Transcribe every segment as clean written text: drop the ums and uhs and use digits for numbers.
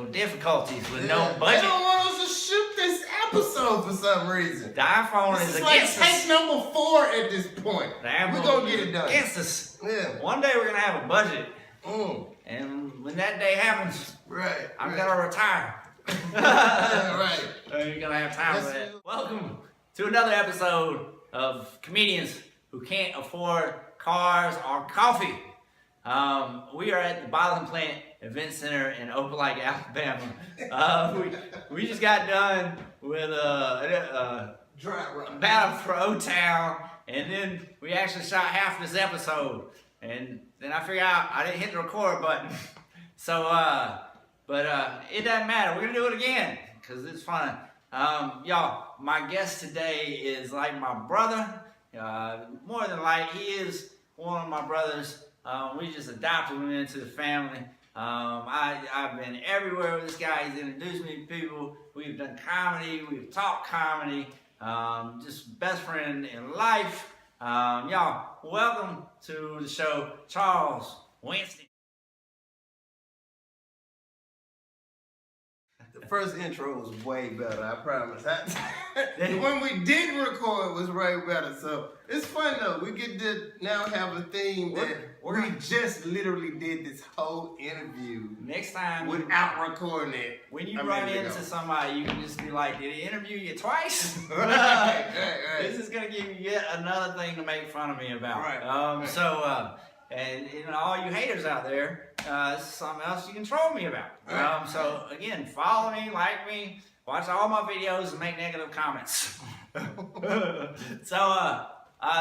technical difficulties with no They budget. don't want us to shoot this episode for some reason. The iPhone This is is like against us. take number 4 at this point. The We're iPhone gonna get is it done. against us. Yeah. One day we're gonna have a budget, Mm. and when that day happens, Right. I'm gonna retire. Right. You're gonna have time for Yes, that. Welcome to another episode of Comedians Who Can't Afford Cars or Coffee. We are at the Bottling Plant Event Center in Opelika, Alabama. We just got done with Dry run. Battle for O-Town, and then we actually shot half this episode, and then I figured out I didn't hit the record button. So, but it doesn't matter. We're gonna do it again because it's fun. Y'all, my guest today is like my brother. More than like, he is one of my brothers. We just adopted him into the family. I've been everywhere with this guy. He's introduced me to people. We've done comedy. We've talked comedy. Just best friend in life. Y'all, welcome to the show, Charles Winston. The first intro was way better, I promise. When we did record, it was way better. So it's fun though. We get to now have a theme that we just literally did this whole interview Next time, without recording it. when you run into somebody, you can just be like, "Did he interview you twice?" Right. This is gonna give you yet another thing to make fun of me about. Right. So, and you know, all you haters out there, this is something else you can troll me about. So again, follow me, like me, watch all my videos, and make negative comments. So,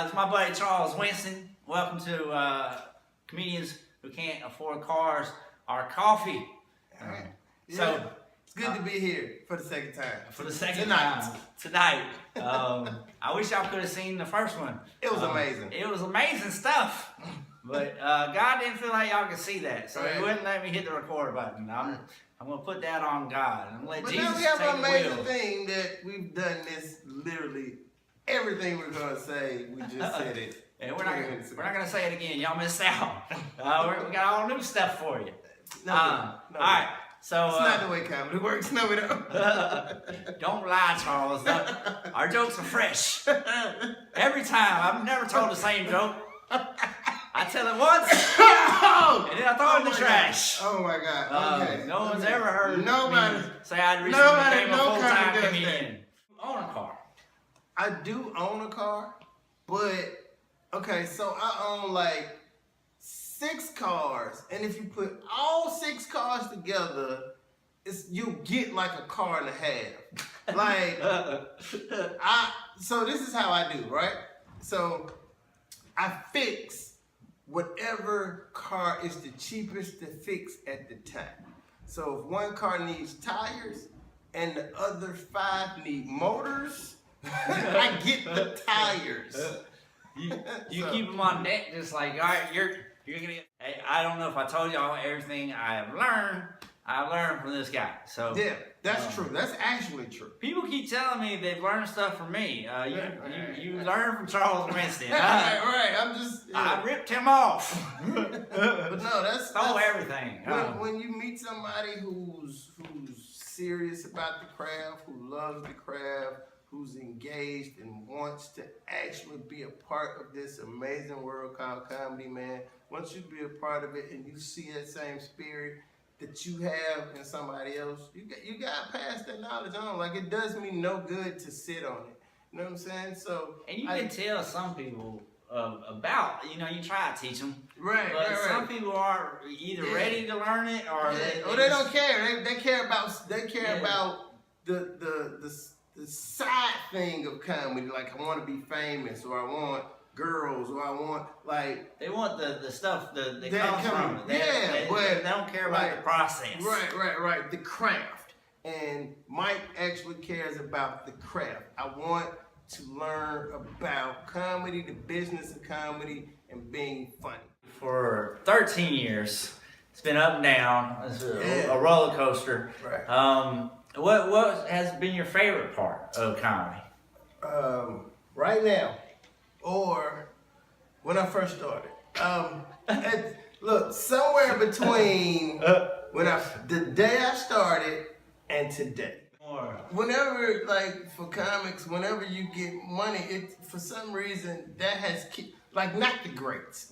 it's my buddy Charles Winston. Welcome to Comedians Who Can't Afford Cars or Coffee. So it's good to be here for the second time. for the second time tonight. I wish y'all could have seen the first one. It was amazing. It was amazing stuff. But God didn't feel like y'all could see that, so He Right. wouldn't let me hit the record button. I'm gonna put that on God. I'm gonna let But Jesus now we have take an the amazing wheel. thing that we've done this literally everything we're gonna say. We just said it. And we're not gonna say it again. Y'all missed out. We got all new stuff for you. No, All right. So it's not the way comedy works. No, we don't. don't lie, Charles. Our jokes are fresh every time. I've never told the same joke. I tell it once, and then I throw it in the trash. Oh my God. Okay. No one's ever heard Nobody. me say I recently became a no full-time comedy does comedian. Own a car. I do own a car, but okay, so I own like 6 cars, and if you put all 6 cars together, you get like a car and a half. Like so this is how I do, right? So I fix whatever car is the cheapest to fix at the time. So if one car needs tires and the other 5 need motors, I get the tires. You keep them on deck, just like, all right, you're gonna get. Hey, I don't know if I told y'all everything I have learned. I learned from this guy. So Yeah, that's true. That's actually true. people keep telling me they've learned stuff from me. You learned from Charles Winston. Right. I'm just. I ripped him off. But no, that's Stole everything. When you meet somebody who's serious about the craft, who loves the craft, who's engaged and wants to actually be a part of this amazing world called comedy, man. Once you be a part of it and you see that same spirit that you have in somebody else, you got to pass that knowledge on. Like, it does me no good to sit on it. You know what I'm saying? So, and you can tell some people about, you try to teach them. Right. Some people are either ready to learn it or they don't care. They care about the side thing of comedy. Like, I want to be famous, or I want girls, or I want like they want the stuff that comes from it. But they don't care about the process. Right. The craft. And Mike actually cares about the craft. I want to learn about comedy, the business of comedy, and being funny. For 13 years, it's been up and down. It's a roller coaster. Right. What has been your favorite part of comedy? Right now, or when I first started. Look, somewhere between The day I started and today. More. Whenever, like, for comics, whenever you get money, for some reason that has like, not the greats,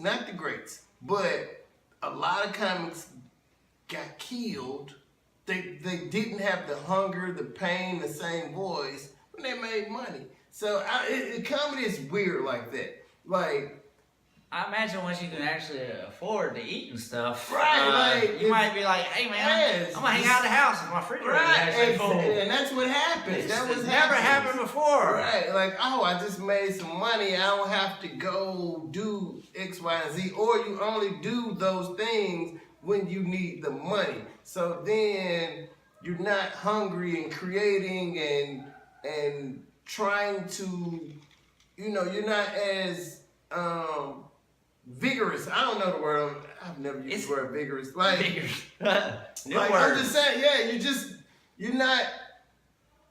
but a lot of comics got killed. They didn't have the hunger, the pain, the same voice when they made money. So comedy is weird like that. Like, I imagine once you can actually afford to eat and stuff, right? You might be like, "Hey man, I'm gonna hang out at the house with my refrigerator." Right, and that's what happens. That was never happened before. Right, like, oh, I just made some money. I don't have to go do X, Y, and Z. Or you only do those things when you need the money. So then you're not hungry and creating and trying to, you're not as vigorous. I don't know the word. I've never used the word vigorous. Like, vigorous. I'm just saying, yeah, you're not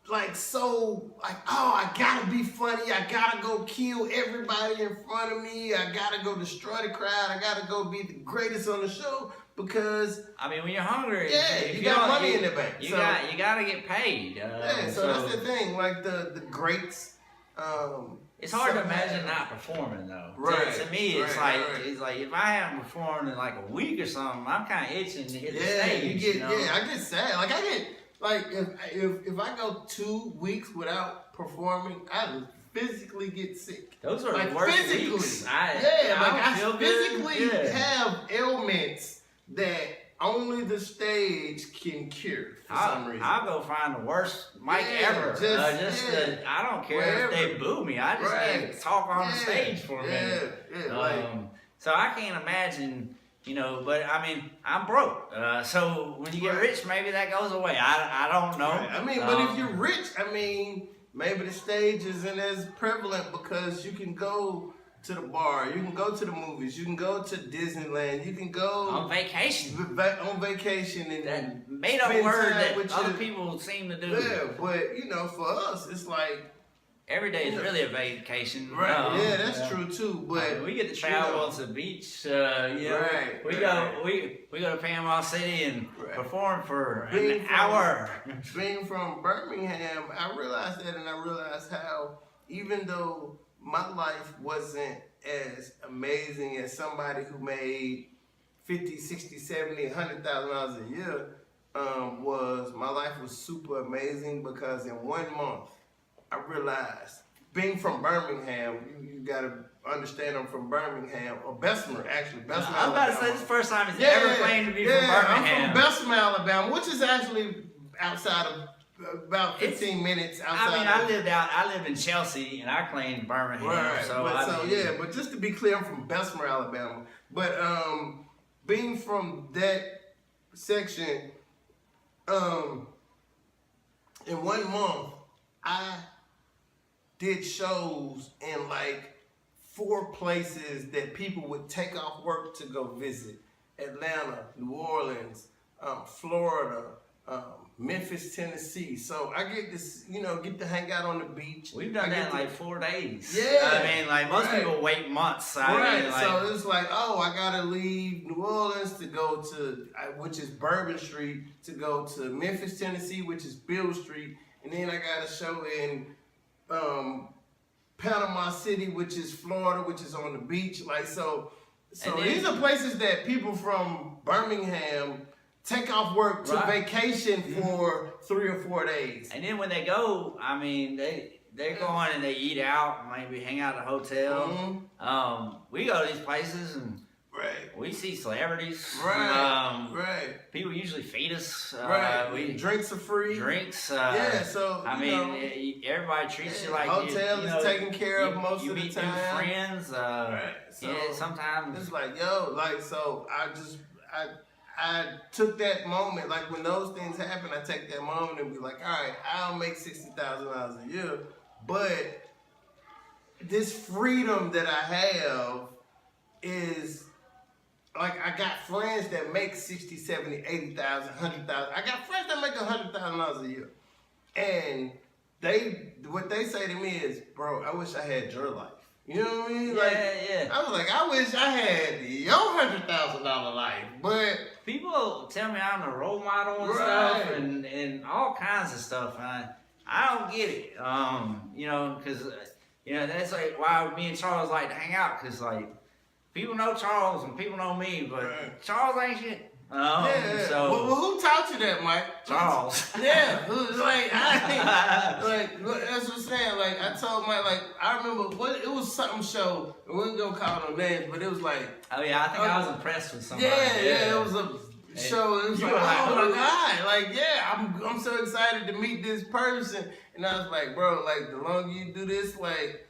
like so like, oh, I gotta be funny. I gotta go kill everybody in front of me. I gotta go destroy the crowd. I gotta go be the greatest on the show because when you're hungry, if you got money in the bank, you gotta get paid. So that's the thing. Like the greats. It's hard to imagine not performing though. Right. To me, it's like if I haven't performed in like a week or something, I'm kind of itching to hit the stage. I get sad. Like if I go 2 weeks without performing, I physically get sick. Those are like the worst physically. weeks. I physically have ailments that only the stage can cure for some reason. I'll go find the worst mic ever. I don't care if they boo me. I just need to talk on the stage for a minute. So I can't imagine, but I'm broke. So when you get rich, maybe that goes away. I don't know. Right. But if you're rich, maybe the stage isn't as prevalent because you can go to the bar, you can go to the movies, you can go to Disneyland, you can go on vacation. And that made up word that other people seem to do. Yeah, but for us, it's like every day is really a vacation. Right. That's true too. But we get to travel to the beach. We go to Panama City and perform for an hour. Being from Birmingham, I realized that, and I realized how even though my life wasn't as amazing as somebody who made 50, 60, 70, $100,000 a year my life was super amazing because in 1 month, I realized, being from Birmingham, you gotta understand I'm from Birmingham, or Bessemer, actually. Bessemer, I was about to say, this is the first time he's ever claimed to be from Birmingham. I'm from Bessemer, Alabama, which is actually outside of about 15 minutes outside. I lived in Chelsea, and I claimed Birmingham. Right. But just to be clear, I'm from Bessemer, Alabama. But being from that section, in 1 month, I did shows in like 4 places that people would take off work to go visit: Atlanta, New Orleans, Florida, Memphis, Tennessee. So I get this, get to hang out on the beach. We've done that in like 4 days. Yeah. Most people wait months. So it's like, oh, I gotta leave New Orleans to go to, which is Bourbon Street, to go to Memphis, Tennessee, which is Bill Street. And then I got a show in Panama City, which is Florida, which is on the beach. So these are places that people from Birmingham take off work to vacation for 3 or 4 days. And then when they go, they're going and they eat out, maybe hang out at a hotel. We go to these places and we see celebrities. People usually feed us. Drinks are free. Drinks. Everybody treats you like hotel is taken care of most of the time. You meet friends. Sometimes it's like, so I took that moment, like when those things happen, I take that moment and be like, all right, I'll make $60,000 a year, but this freedom that I have is, like, I got friends that make 60, 70, 80,000, 100,000. I got friends that make $100,000 a year. And what they say to me is, bro, I wish I had your life. You know what I mean? I was like, I wish I had your $100,000 life, but people tell me I'm a role model and Right. stuff, and all kinds of stuff. And I don't get it. You know, because you know that's like why me and Charles like to hang out, because like people know Charles and people know me, but Right. Charles ain't shit. Yeah. So Well, who taught you that, Mike? Charles. Yeah. Who's like like that's what I'm saying. Like I told Mike, like I remember it was something show. We ain't gonna call no names, but it was like Oh yeah, I think I was impressed with somebody. yeah, it was a show. It was You like, were like, oh my who? god, like yeah, I'm so excited to meet this person, and I was like, bro, like the longer you do this, like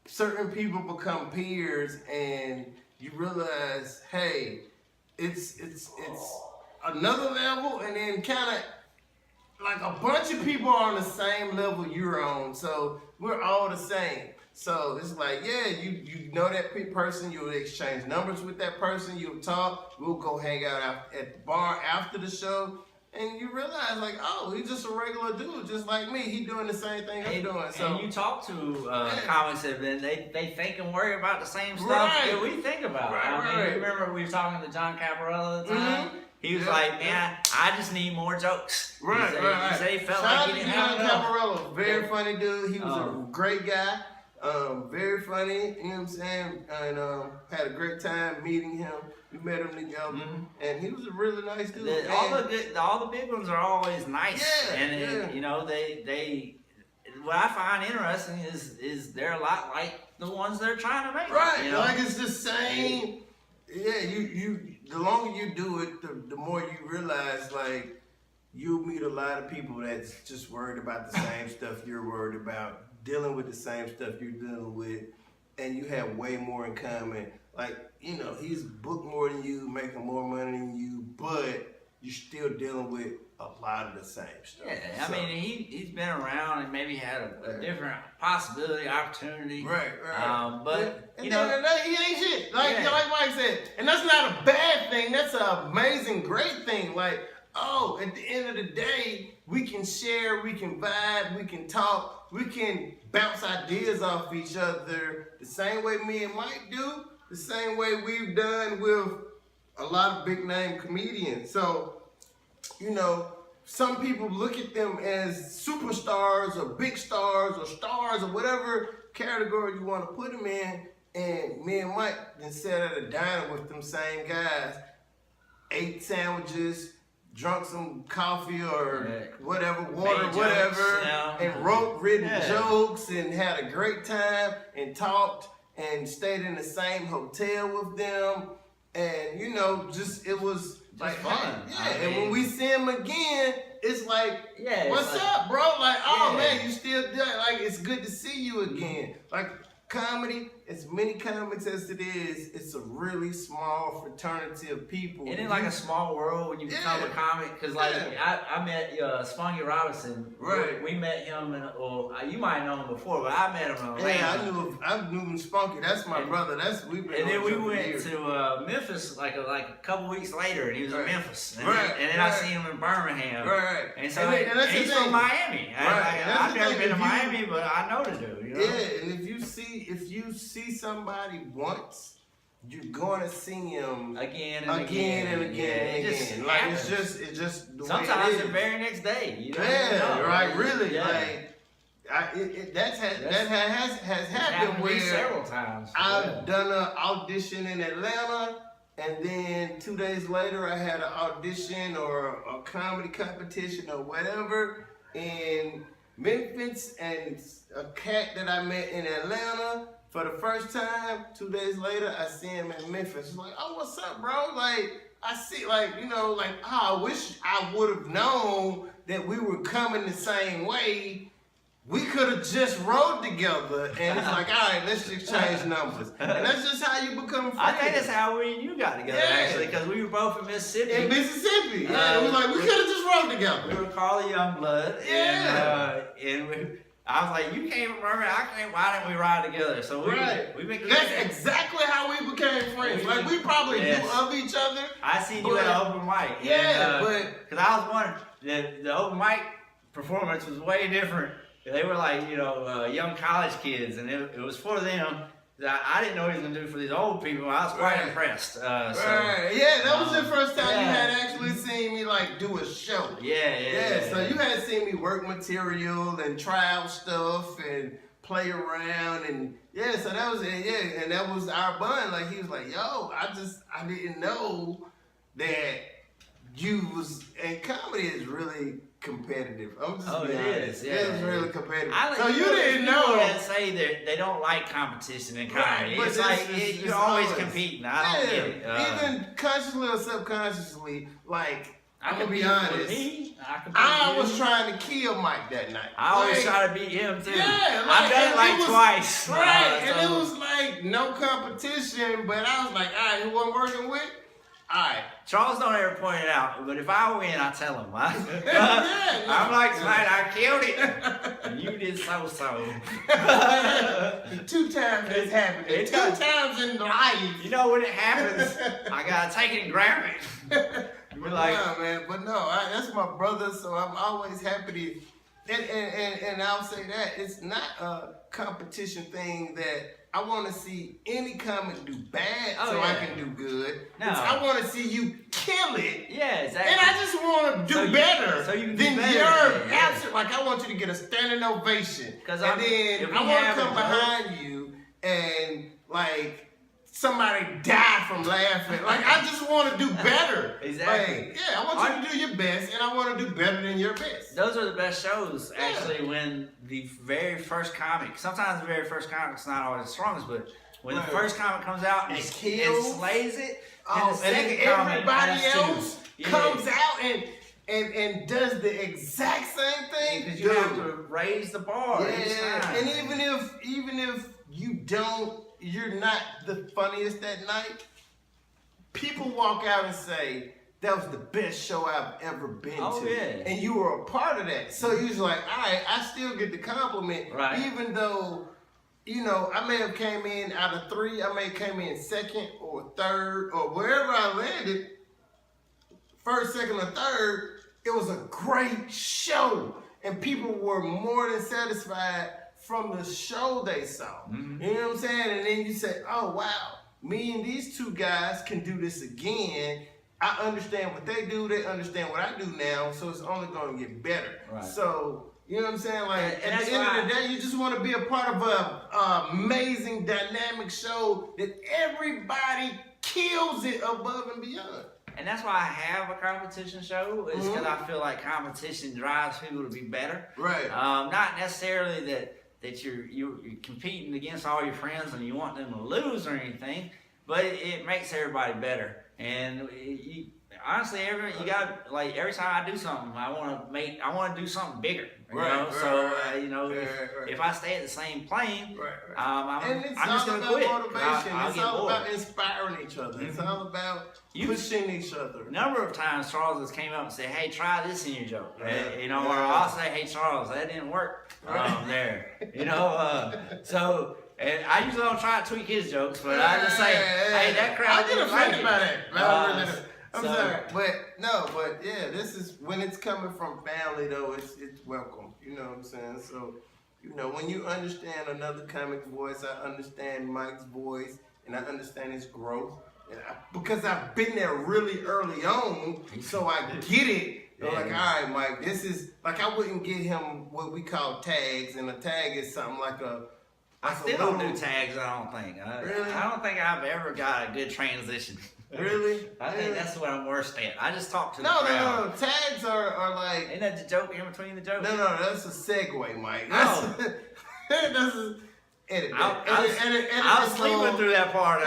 certain people become peers, and you realize, hey, it's another level, and then kind of like a bunch of people are on the same level you're on, so we're all the same. So it's like, yeah, you know that person, you'll exchange numbers with that person, you'll talk, we'll go hang out at the bar after the show, and you realize like, oh, he's just a regular dude, just like me. He doing the same thing I'm doing. So and you talk to comics that they think and worry about the same stuff Right. that we think about. Right, I mean, right. you remember we were talking to John Caparella at the time? Mhm. He was Yeah, like, yeah. man, I just need more jokes. Right, he said, right. He said he felt Shout like out he to didn't have John enough. Caparella, very funny dude. He was a great guy, very funny. You know what I'm saying? And had a great time meeting him. We met him together, and he was a really nice dude. All the big ones are always nice, Yeah, and yeah. you know they. What I find interesting is they're a lot like the ones they're trying to make. Right, You know? like it's the same. Yeah, you. The longer you do it, the more you realize like you'll meet a lot of people that's just worried about the same stuff you're worried about, dealing with the same stuff you're dealing with, and you have way more in common. Like, you know, he's booked more than you, making more money than you, but you're still dealing with a lot of the same stuff. Yeah, I mean, he's been around and maybe had a different possibility, opportunity. Right. But And you then know, he ain't shit. Like Yeah. like Mike said, and that's not a bad thing. That's an amazing, great thing. Like, oh, at the end of the day, we can share, we can vibe, we can talk, we can bounce ideas off each other the same way me and Mike do, the same way we've done with a lot of big name comedians. So, you know, some people look at them as superstars or big stars or whatever category you want to put them in. And me and Mike then sat at a diner with them same guys, ate sandwiches, drunk some coffee or whatever, water, Made whatever, jokes, you know. and wrote written Yeah. jokes and had a great time and talked and stayed in the same hotel with them. And, you know, just, it was like, fun. yeah. I And mean- when we see him again, it's like, Yeah, it's what's like- up, bro? Like, oh Yeah. man, you still do it. Like, it's good to see you again. Like, comedy, as many comics as it is, it's a really small fraternity of people. isn't it like a small world when you become a comic? Because like I met Spunky Robinson. Right. We met him, you might know him before, but I met him in Atlanta. Yeah, I knew him Spunky. That's my brother. We've been. And then on we each other went years. to Memphis like a couple weeks later, and he was in Right. Memphis. And Right, then I right. seen him in Birmingham. Right. And so And then- and that's the he's thing. from Miami. Right, and that's I've the never thing, been to if you- Miami, but I know the dude. You know? Yeah, and if you see somebody once, you're gonna see him Again and again and again Yeah, and it just again. Like happens. it's just the Sometimes way it the is. very next day. You don't even Yeah, know. right. Really, Yeah. like that has It's happened happened to me where several times. I've done an audition in Atlanta, and then 2 days later I had an audition or a comedy competition or whatever in Memphis, and a cat that I met in Atlanta for the first time. 2 days later I see him in Memphis. It's like, oh, what's up, bro? Like, I see, like, you know, like, oh, I wish I would have known that we were coming the same way. We could have just rode together, and it's like, all right, let's just change numbers. And that's just how you become friends. I think that's how we and you got together, Yeah. actually, because we were both in Mississippi. In Mississippi. Yeah, it was like, we could have just rode We together. were Carly Youngblood. Yeah. And I was like, you came from Birmingham, I came, why didn't we ride together? So we've been That's exactly how we became friends. Like, we probably Yes. knew of each other. I seen you at an open mic. Yeah, but because I was wondering, the open mic performance was way different. They were like, young college kids, and it was for them. I didn't know what he was gonna do for these old people. I was quite impressed. Right. Yeah, that was the first time you had actually seen me like do a show. Yeah. So you had seen me work material and try out stuff and play around and so that was it. Yeah, and that was our bond. Like he was like, "Yo, I didn't know that you was." And comedy is really competitive. I'm just being honest. Yeah, it's really competitive. So you didn't know that say that they don't like competition in comedy. Right, it's like you're always competing. I don't get it. Even consciously or subconsciously, like I'm gonna be honest. I was trying to kill Mike that night. I always try to beat him too. Yeah, I've done it like twice. Right, and it was like no competition, but I was like, all right, who I'm working with? All right. Charles don't ever point it out, but if I win, I tell him. I'm like, tonight I killed it, and you did so. 2 times it's happened. 2 times in life. You know when it happens, I gotta take it and grab it. We're like, yeah, man, but no, that's my brother, so I'm always happy to. And I'll say that it's not a competition thing that. I want to see any comic do bad I can do good. No. I want to see you kill it. Yeah, exactly. And I just want to do better so you can than do better. Your absent. Like I want you to get a standing ovation. And then I want to come behind you and like somebody die from laughing. Like I just want to do better. Exactly. Like, I want you to do your best, and I want to do better than your best. Those are the best shows, actually, when the very first comic. Sometimes the very first comic's not always the strongest, but when the first comic comes out and slays it, and the second comic everybody else comes out and does the exact same thing. Because you have to raise the bar. Yeah, and even if you're not the funniest that night, people walk out and say, that was the best show I've ever been to. Yeah. And you were a part of that. So you're like, all right, I still get the compliment. Right. Even though, I may have came in out of 3, I may have came in 2nd or 3rd or wherever I landed, 1st, 2nd, or 3rd, it was a great show. And people were more than satisfied from the show they saw. Mm-hmm. You know what I'm saying? And then you say, oh, wow, me and these 2 guys can do this again. I understand what they do. They understand what I do now. So it's only going to get better. Right. So, you know what I'm saying? Like, at the end of the day, you just want to be a part of an amazing, dynamic show that everybody kills it above and beyond. And that's why I have a competition show, is because I feel like competition drives people to be better. Right. Not necessarily that you're competing against all your friends and you want them to lose or anything, but it makes everybody better. And honestly, every time I do something, I want to do something bigger. If I stay at the same plane, I'm just gonna quit. It's all about inspiring each other. It's all about pushing each other. A number of times Charles has came up and said, "Hey, try this in your joke," or I'll say, "Hey, Charles, that didn't work there." So. And I usually don't try to tweak his jokes, but I just say, "Hey, that crowd didn't like it." I'm sorry, but this is when it's coming from family though. It's welcome. You know what I'm saying? So, when you understand another comic's voice, I understand Mike's voice, and I understand his growth, because I've been there really early on, so I get it. They're like, all right, Mike, this is like I wouldn't get him what we call tags, and a tag is something like a. I still don't do tags, I don't think. Really? I don't think I've ever got a good transition. Really? I think that's what I'm worst at. I just talk to the crowd. No. Tags are like... Ain't that the joke in between the jokes? No, that's a segue, Mike. Edit that. I was sleeping through that part of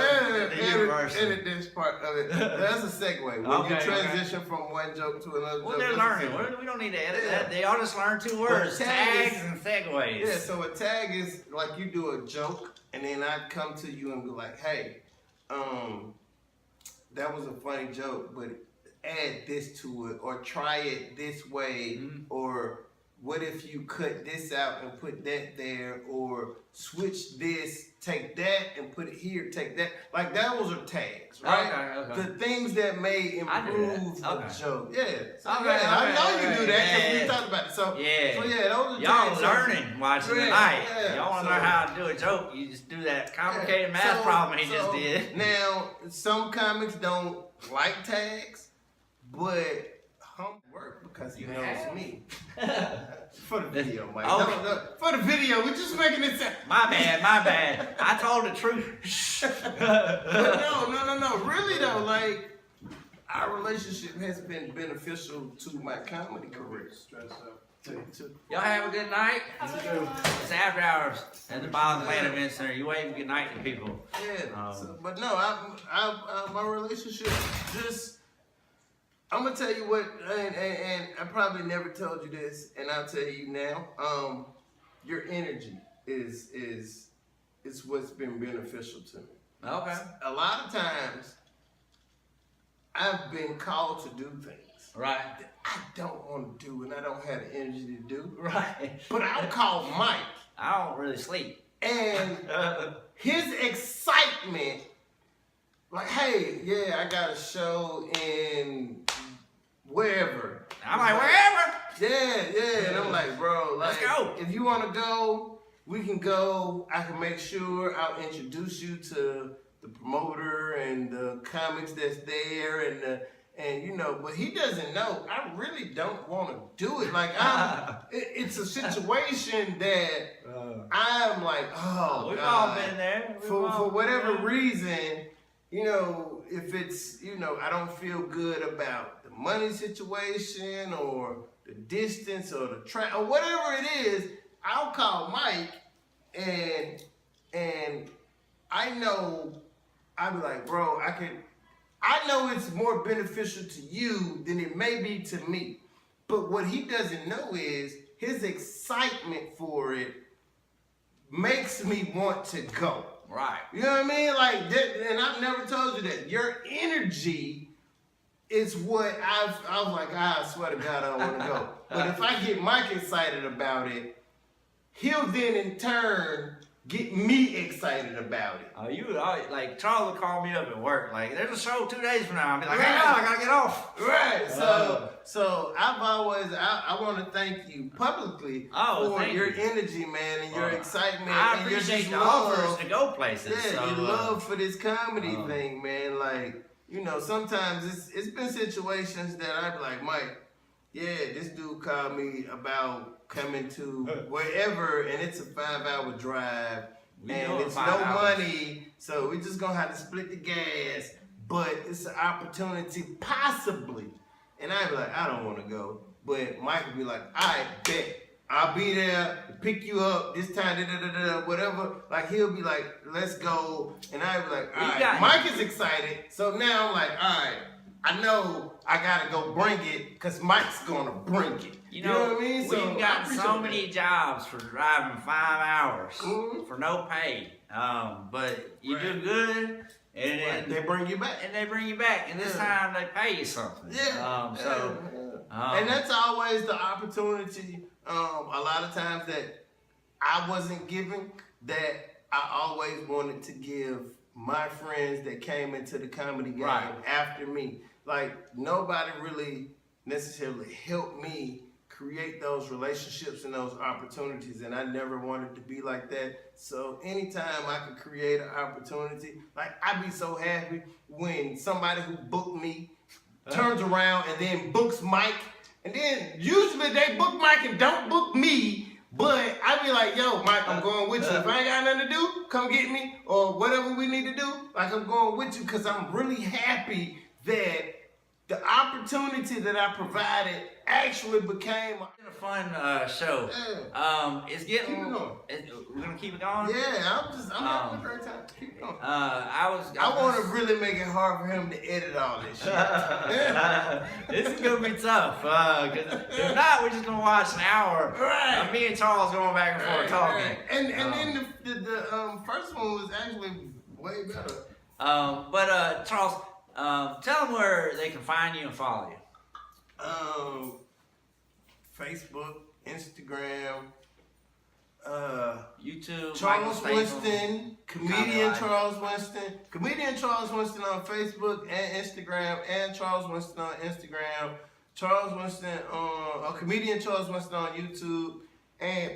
the universe. Edit this part of it. That's a segue. When you transition from one joke to another joke. They're learning. We don't need to edit that. They all just learn 2 words. Tags and segues. Yeah, so a tag is like you do a joke, and then I come to you and be like, hey, that was a funny joke, but add this to it, or try it this way, or... what if you cut this out and put that there, or switch this, take that and put it here, take that. Like those are tags, right? Okay. The things that may improve the joke. Yeah. So I know you do that because we talked about about it. So Yeah. so yeah, those are Y'all things. learning watching Yeah, tonight. yeah. Y'all want to So- learn how to do a joke. You just do that complicated math problem he just did. Now, some comics don't like tags, but work because he knows me. For the video, Mike. Oh. No, for the video, we're just making it sound. My bad. I told the truth. But no. Really though, like our relationship has been beneficial to my comedy career. Y'all have a good night. It's after hours at the Bottom Planet Event Center. You wave good night to people. Yeah. But no, my relationship just. I'm gonna tell you what, and I probably never told you this, and I'll tell you now. Your energy is what's been beneficial to me. Okay. A lot of times, I've been called to do things Right. that I don't want to do, and I don't have the energy to do. Right. But I'll call Mike, I don't really sleep. and his excitement. Like, hey, yeah, I got a show in wherever. I'm like, wherever. Yeah. And I'm like, bro, like, Let's go. if you want to go, we can go. I can make sure I'll introduce you to the promoter and the comics that's there and you know, but he doesn't know. I really don't want to do it. Like, it's a situation that I'm like, oh, We've God. all been there. For whatever reason, you know, if it's, you know, I don't feel good about the money situation or the distance or the track or whatever it is, I'll call Mike and I know, I'll be like, bro, I know it's more beneficial to you than it may be to me. But what he doesn't know is his excitement for it makes me want to go. Right. You know what I mean? Like that, and I've never told you that. Your energy is what I was like, I swear to God, I don't want to go. But if I get Mike excited about it, he'll then in turn get me excited about it. Like Charles would call me up at work. Like, there's a show 2 days from now. I'll be like, Right. hang on, I gotta get off. Right. So I've always I want to thank you publicly for thank your you. energy, man, and your excitement. I and your appreciate just the love. offers to go places. Yeah, so, your love for this comedy thing, man. Like, you know, sometimes it's been situations that I be like, Mike, yeah, this dude called me about coming to wherever, and it's a 5-hour drive, and it's no money, so we just gonna have to split the gas. But it's an opportunity, possibly. And I'd be like, I don't want to go. But Mike would be like, I bet. I'll be there to pick you up this time, whatever. Like, he'll be like, let's go. And I'd be like, all right. Mike is excited. So now I'm like, all right. I know I got to go bring it because Mike's going to bring it. You know what I mean? So We've got so many jobs for driving 5 hours for no pay. But you do good. And they bring you back. And this time they pay you something. Yeah. And that's always the opportunity, a lot of times that I wasn't given, that I always wanted to give my friends that came into the comedy game after me. Like, nobody really necessarily helped me create those relationships and those opportunities, and I never wanted to be like that. So anytime I could create an opportunity, like, I'd be so happy when somebody who booked me turns around and then books Mike, and then usually they book Mike and don't book me, but I'd be like, yo, Mike, I'm going with you. If I ain't got nothing to do, come get me, or whatever we need to do, like, I'm going with you, because I'm really happy that the opportunity that I provided actually became a fun show. It's getting. Keep it going. We're gonna keep it going. Yeah, I'm having a great time. Keep it going. I want to really make it hard for him to edit all this shit. This is gonna be tough. Cause if not, we're just gonna watch an hour. Right. Me and Charles going back and forth talking. Right. And then the first one was actually way better. But Charles, tell them where they can find you and follow you. Facebook, Instagram, YouTube. Charles Michael Winston, Comedian Charles Winston, Comedian Charles Winston on Facebook and Instagram, and Charles Winston on Instagram. Charles Winston a comedian Charles Winston on YouTube. And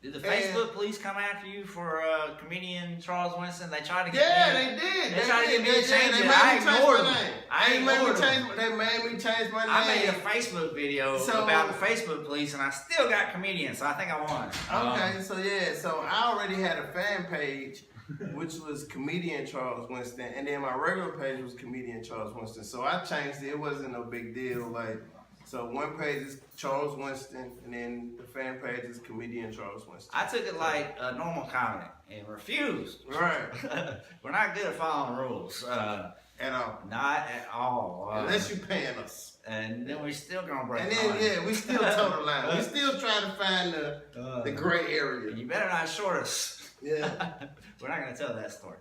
did the Facebook police come after you for comedian Charles Winston? They tried to get they did. They tried to get me to change it. They I made me change ignored my them. name. I ignored them. They made me change my name. I made a Facebook video So- about the Facebook police, and I still got comedian, so I think I won. Okay, so I already had a fan page, which was Comedian Charles Winston, and then my regular page was Comedian Charles Winston. So I changed it. It wasn't no big deal. Like, so one page is Charles Winston, and then the fan page is Comedian Charles Winston. I took it like a normal comment and refused. Right. We're not good at following rules. At all. Not at all. Unless you paying us. And then we're still gonna break And the then line. we still toe the line. We still trying to find the gray area. You better not short us. Yeah. We're not gonna tell that story.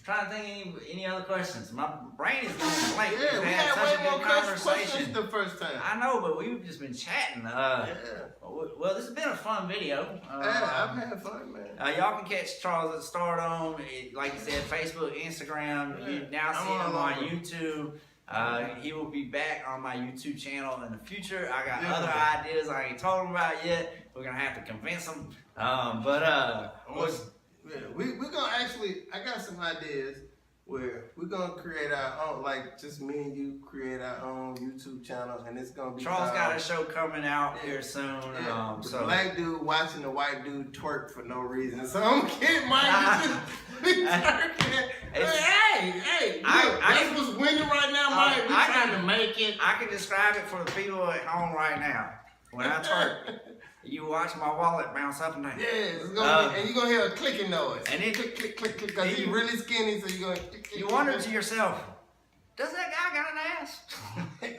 Trying to think any other questions. My brain is going blank. Yeah, We've we had had such way a more good questions conversation. the first time. I know, but we've just been chatting. Well, this has been a fun video. I've had fun, man. Y'all can catch Charles at Stardom. Like you said, Facebook, Instagram. You now see him on YouTube. He will be back on my YouTube channel in the future. I got other ideas I ain't told him about yet. We're gonna have to convince him. We're gonna actually, I got some ideas where we're gonna create our own, like just me and you create our own YouTube channel, and it's gonna be Charles got a show coming out here soon. the So black dude watching the white dude twerk for no reason. So I'm kidding, Mike. Hey, that's what's winning right now, Mike. We're trying to make it. I can describe it for the people at home right now. When I twerk, you watch my wallet bounce up and down. Yeah, it's gonna be, and you're gonna hear a clicking noise. And then click, click, click, click, because he's really skinny, so you're gonna click, click. You wonder to yourself, does that guy got an ass?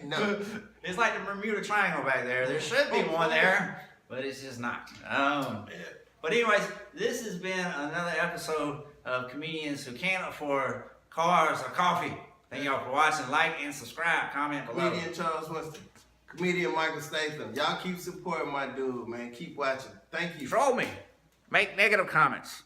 No. It's like the Bermuda Triangle back there. There should be one there, but it's just not. But anyways, this has been another episode of Comedians Who Can't Afford Cars or Coffee. Thank y'all for watching. Like and subscribe. Comment below. Comedian Charles Winston. Comedian Michael Statham. Y'all keep supporting my dude, man. Keep watching. Thank you. Troll me. Make negative comments.